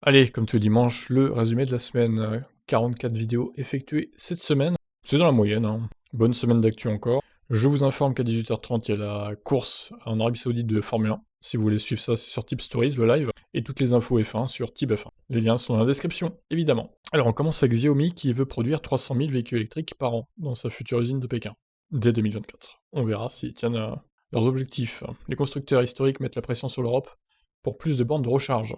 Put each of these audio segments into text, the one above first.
Allez, comme tous les dimanches, le résumé de la semaine. 44 vidéos effectuées cette semaine. C'est dans la moyenne, hein. Bonne semaine d'actu encore. Je vous informe qu'à 18h30, il y a la course en Arabie Saoudite de Formule 1. Si vous voulez suivre ça, c'est sur Tip Stories, le live. Et toutes les infos F1 sur Tip F1. Les liens sont dans la description, évidemment. Alors, on commence avec Xiaomi qui veut produire 300 000 véhicules électriques par an dans sa future usine de Pékin, dès 2024. On verra s'ils tiennent leurs objectifs. Les constructeurs historiques mettent la pression sur l'Europe pour plus de bornes de recharge.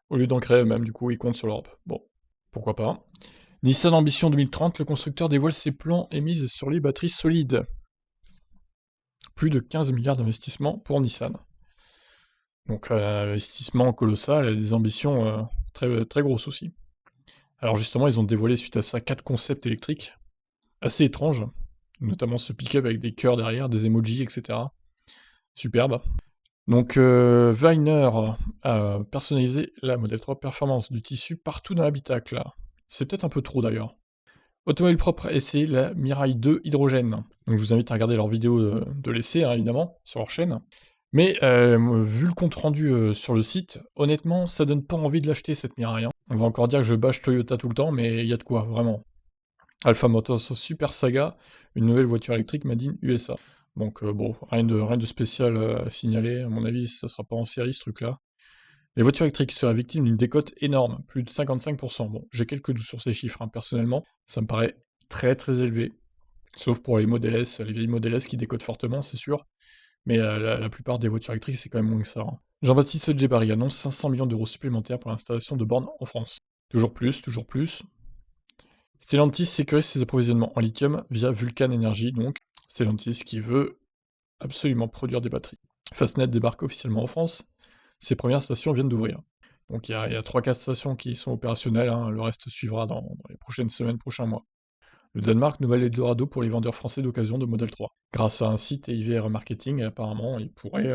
Au lieu d'en créer eux-mêmes, du coup, ils comptent sur l'Europe. Bon, pourquoi pas. Nissan Ambition 2030, le constructeur dévoile ses plans et mise sur les batteries solides. Plus de 15 milliards d'investissements pour Nissan. Donc, investissement colossal et des ambitions très, très grosses aussi. Alors justement, ils ont dévoilé suite à ça 4 concepts électriques, assez étranges, notamment ce pick-up avec des cœurs derrière, des emojis, etc. Superbe. Donc Weiner a personnalisé la Model 3 Performance du tissu partout dans l'habitacle. C'est peut-être un peu trop d'ailleurs. Automobile Propre a essayé la Mirai 2 hydrogène. Donc je vous invite à regarder leur vidéo de l'essai, hein, évidemment, sur leur chaîne. Mais vu le compte rendu sur le site, honnêtement, ça donne pas envie de l'acheter cette Mirai, hein. On va encore dire que je bâche Toyota tout le temps, mais il y a de quoi, vraiment. Alpha Motors Super Saga, une nouvelle voiture électrique made in USA. Donc bon, rien de spécial à signaler, à mon avis, ça sera pas en série ce truc-là. Les voitures électriques seraient victimes d'une décote énorme, plus de 55%. Bon, j'ai quelques doutes sur ces chiffres, hein, personnellement, ça me paraît très très élevé. Sauf pour les Model S, les vieilles Model S qui décotent fortement, c'est sûr. Mais la plupart des voitures électriques, c'est quand même moins que ça, hein. Jean-Baptiste Djebari annonce 500 millions d'euros supplémentaires pour l'installation de bornes en France. Toujours plus, toujours plus. Stellantis sécurise ses approvisionnements en lithium via Vulcan Energy, donc Stellantis qui veut absolument produire des batteries. Fastnet débarque officiellement en France, ses premières stations viennent d'ouvrir. Donc il y a 3-4 stations qui sont opérationnelles, hein, le reste suivra dans les prochaines semaines, prochains mois. Le Danemark, nouvel Eldorado pour les vendeurs français d'occasion de Model 3. Grâce à un site IVR Marketing, apparemment, ils pourraient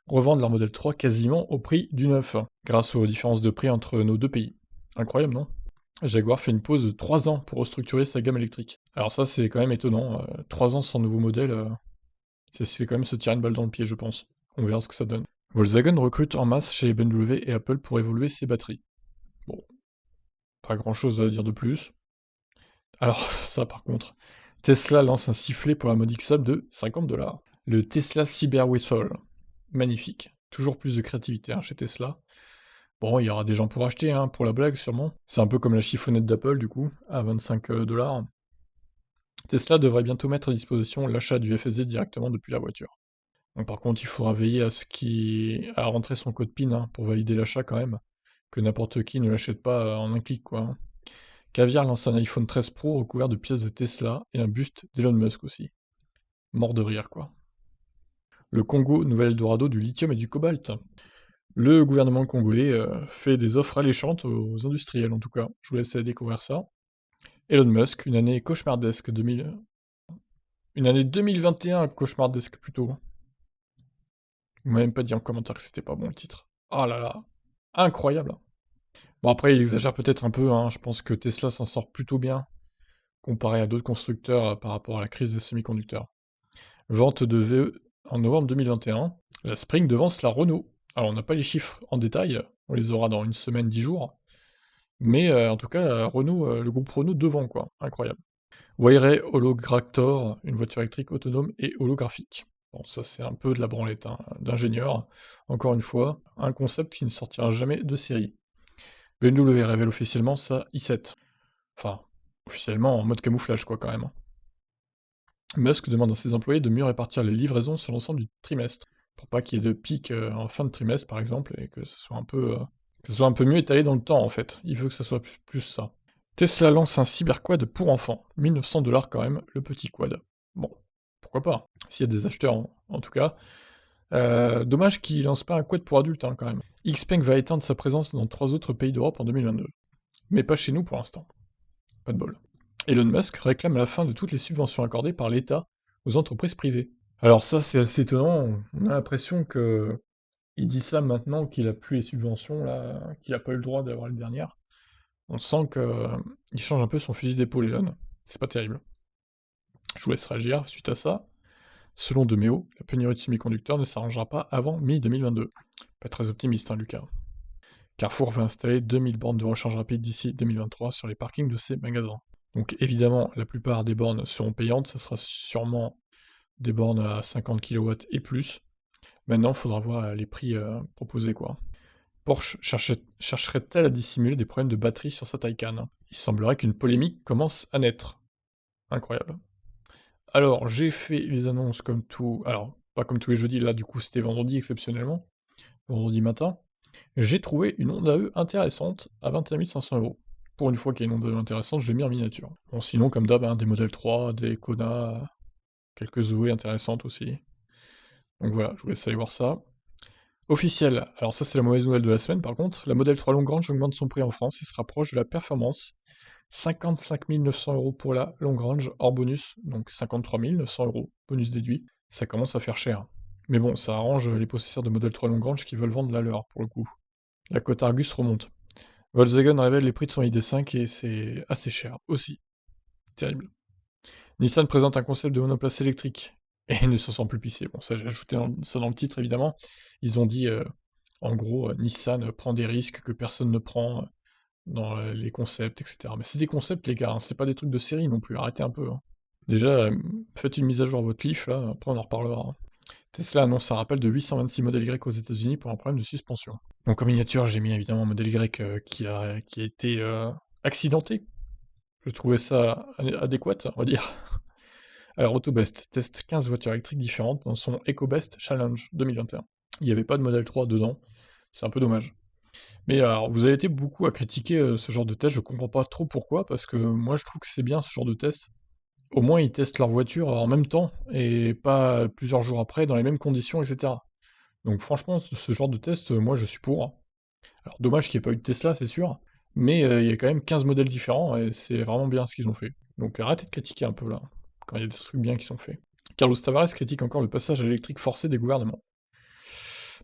revendre leur Model 3 quasiment au prix du neuf, grâce aux différences de prix entre nos deux pays. Incroyable, non? Jaguar fait une pause de 3 ans pour restructurer sa gamme électrique. Alors ça, c'est quand même étonnant. 3 ans sans nouveau modèle, c'est quand même se tirer une balle dans le pied, je pense. On verra ce que ça donne. Volkswagen recrute en masse chez BMW et Apple pour évoluer ses batteries. Bon, pas grand-chose à dire de plus. Alors ça, par contre, Tesla lance un sifflet pour la modique somme de 50$. Le Tesla Cyber Whistle. Magnifique. Toujours plus de créativité hein, chez Tesla. Bon, il y aura des gens pour acheter, hein, pour la blague sûrement. C'est un peu comme la chiffonnette d'Apple, du coup, à 25$. Tesla devrait bientôt mettre à disposition l'achat du FSD directement depuis la voiture. Donc, par contre, il faudra veiller à rentrer son code PIN hein, pour valider l'achat quand même, que n'importe qui ne l'achète pas en un clic, quoi, hein. Caviar lance un iPhone 13 Pro recouvert de pièces de Tesla et un buste d'Elon Musk aussi. Mort de rire, quoi. Le Congo, nouvel Eldorado du lithium et du cobalt. Le gouvernement congolais fait des offres alléchantes aux industriels, en tout cas. Je vous laisse découvrir ça. Elon Musk, une année cauchemardesque 2000... Une année 2021 cauchemardesque plutôt. Il m'a même pas dit en commentaire que c'était pas bon le titre. Oh là là, incroyable. Bon après il exagère peut-être un peu, hein. Je pense que Tesla s'en sort plutôt bien, comparé à d'autres constructeurs par rapport à la crise des semi-conducteurs. Vente de VE en novembre 2021, la Spring devance la Renault. Alors on n'a pas les chiffres en détail, on les aura dans une semaine, 10 jours. Mais en tout cas, Renault, le groupe Renault devant, quoi. Incroyable. Wayray Hologractor, une voiture électrique autonome et holographique. Bon, ça c'est un peu de la branlette hein, d'ingénieur. Encore une fois, un concept qui ne sortira jamais de série. BMW révèle officiellement sa i7. Enfin, officiellement en mode camouflage, quoi, quand même, hein. Musk demande à ses employés de mieux répartir les livraisons sur l'ensemble du trimestre, pour pas qu'il y ait de pics en fin de trimestre, par exemple, et que ce soit un peu mieux étalé dans le temps, en fait. Il veut que ça soit plus ça. Tesla lance un cyberquad pour enfants. 1900$ quand même, le petit quad. Bon, pourquoi pas, s'il y a des acheteurs en tout cas. Dommage qu'il lance pas un quad pour adultes hein, quand même. Xpeng va étendre sa présence dans 3 autres pays d'Europe en 2022. Mais pas chez nous pour l'instant. Pas de bol. Elon Musk réclame la fin de toutes les subventions accordées par l'État aux entreprises privées. Alors ça c'est assez étonnant, on a l'impression que il dit ça maintenant qu'il a plus les subventions, là, qu'il a pas eu le droit d'avoir les dernières. On sent qu'il change un peu son fusil d'épaule, Elon. C'est pas terrible. Je vous laisse réagir suite à ça. Selon Demeo, la pénurie de semi-conducteurs ne s'arrangera pas avant mi-2022. Pas très optimiste, hein, Lucas. Carrefour va installer 2000 bornes de recharge rapide d'ici 2023 sur les parkings de ses magasins. Donc évidemment, la plupart des bornes seront payantes, ce sera sûrement des bornes à 50 kW et plus. Maintenant, il faudra voir les prix proposés, quoi. Porsche chercherait-elle à dissimuler des problèmes de batterie sur sa Taycan? Il semblerait qu'une polémique commence à naître. Incroyable. Alors, j'ai fait les annonces comme tout... Alors, pas comme tous les jeudis, là, du coup, c'était vendredi exceptionnellement. Vendredi matin. J'ai trouvé une Honda E intéressante à 21 500 €. Pour une fois qu'il y a une Honda E intéressante, je l'ai mis en miniature. Bon, sinon, comme d'hab, hein, des modèles 3, des Kona, quelques Zoé intéressantes aussi. Donc voilà, je vous laisse aller voir ça. Officiel, alors ça c'est la mauvaise nouvelle de la semaine par contre, la Model 3 Long Range augmente son prix en France, il se rapproche de la performance. 55 900 € pour la Long Range hors bonus, donc 53 900 €, bonus déduit. Ça commence à faire cher. Mais bon, ça arrange les possesseurs de Model 3 Long Range qui veulent vendre la leur pour le coup. La cote Argus remonte. Volkswagen révèle les prix de son ID.5 et c'est assez cher aussi. Terrible. Nissan présente un concept de monoplace électrique et ne se sent plus pissé. Bon, ça j'ai ajouté ça dans le titre évidemment. Ils ont dit, en gros, Nissan prend des risques que personne ne prend dans les concepts, etc. Mais c'est des concepts les gars, hein, c'est pas des trucs de série non plus, arrêtez un peu. Hein. Déjà, faites une mise à jour à votre Leaf là, après on en reparlera. Hein. Tesla annonce un rappel de 826 modèles Y aux États-Unis pour un problème de suspension. Donc en miniature, j'ai mis évidemment un modèle Y qui a été accidenté. Je trouvais ça adéquat, on va dire. Alors Autobest teste 15 voitures électriques différentes dans son EcoBest Challenge 2021. Il n'y avait pas de modèle 3 dedans, c'est un peu dommage. Mais alors, vous avez été beaucoup à critiquer ce genre de test, je comprends pas trop pourquoi, parce que moi je trouve que c'est bien ce genre de test. Au moins ils testent leur voiture en même temps, et pas plusieurs jours après, dans les mêmes conditions, etc. Donc franchement, ce genre de test, moi je suis pour. Alors dommage qu'il n'y ait pas eu de Tesla, c'est sûr, mais il y a quand même 15 modèles différents, et c'est vraiment bien ce qu'ils ont fait. Donc arrêtez de critiquer un peu là, quand il y a des trucs bien qui sont faits. Carlos Tavares critique encore le passage à l'électrique forcé des gouvernements.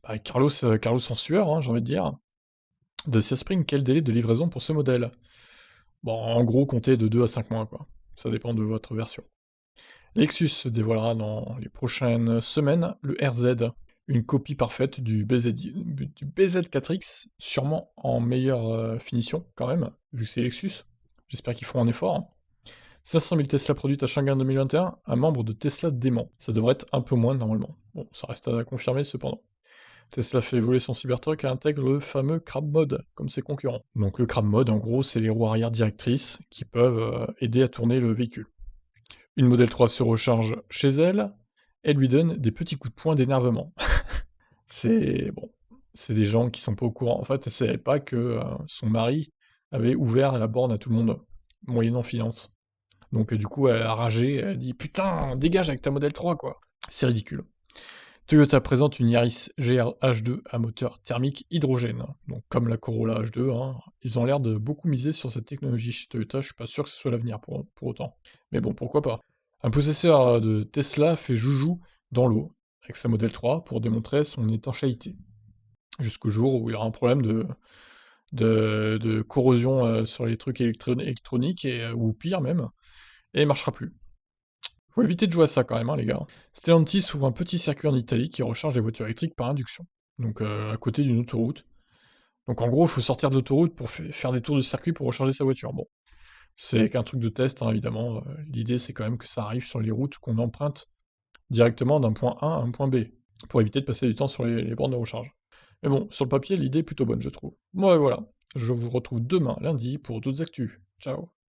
Bah, Carlos en sueur, hein, j'ai envie de dire. Dacia Spring, quel délai de livraison pour ce modèle? Bon, en gros, comptez de 2 à 5 mois, quoi. Ça dépend de votre version. Lexus dévoilera dans les prochaines semaines le RZ, une copie parfaite du BZ4X, sûrement en meilleure finition, quand même, vu que c'est Lexus. J'espère qu'ils feront un effort. Hein. 500 000 Tesla produites à Shanghai en 2021, un membre de Tesla dément. Ça devrait être un peu moins normalement. Bon, ça reste à confirmer cependant. Tesla fait évoluer son Cybertruck et intègre le fameux Crab Mode, comme ses concurrents. Donc le Crab Mode, en gros, c'est les roues arrière directrices qui peuvent aider à tourner le véhicule. Une Model 3 se recharge chez elle, elle lui donne des petits coups de poing d'énervement. C'est bon, c'est des gens qui sont pas au courant. En fait, elle savait pas que son mari avait ouvert la borne à tout le monde, moyennant finance. Donc du coup, elle a ragé, elle dit putain, dégage avec ta Model 3 quoi. C'est ridicule. Toyota présente une Yaris GR H2 à moteur thermique hydrogène. Donc comme la Corolla H2, hein, ils ont l'air de beaucoup miser sur cette technologie chez Toyota, je suis pas sûr que ce soit l'avenir pour autant. Mais bon, pourquoi pas. Un possesseur de Tesla fait joujou dans l'eau avec sa Model 3 pour démontrer son étanchéité. Jusqu'au jour où il aura un problème de corrosion sur les trucs électroniques, ou pire même, et il marchera plus. Faut éviter de jouer à ça quand même, hein, les gars. Stellantis ouvre un petit circuit en Italie qui recharge les voitures électriques par induction. Donc à côté d'une autoroute. Donc en gros, il faut sortir de l'autoroute pour faire des tours de circuit pour recharger sa voiture. Bon, c'est qu'un truc de test, hein, évidemment. L'idée, c'est quand même que ça arrive sur les routes qu'on emprunte directement d'un point A à un point B, pour éviter de passer du temps sur les bornes de recharge. Mais bon, sur le papier, l'idée est plutôt bonne, je trouve. Bon, et voilà. Je vous retrouve demain, lundi, pour d'autres actus. Ciao.